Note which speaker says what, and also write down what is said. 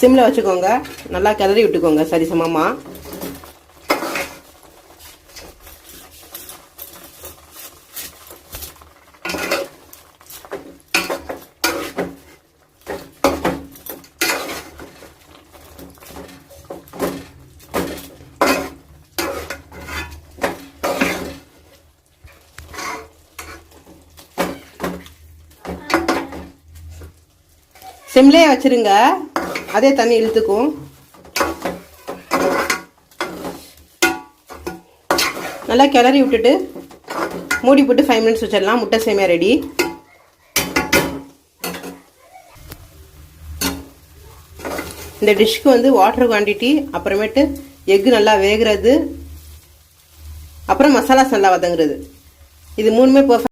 Speaker 1: சிம்மில் வச்சுக்கோங்க. நல்லா கிளறி விட்டுக்கோங்க சரிசமமாக. சிம்லேயே வச்சிருங்க, அதே தண்ணி இழுத்துக்கும். நல்லா கிளறி விட்டுட்டு மூடி போட்டு 5 மினிட்ஸ் வச்சிடலாம். முட்டை சேமியா ரெடி. இந்த டிஷ்க்கு வந்து வாட்டர் குவான்டிட்டி, அப்புறமேட்டு எக்கு நல்லா வேகிறது, அப்புறம் மசாலாஸ் நல்லா வதங்குறது, இது மூணுமே பர்ஃபெக்ட்.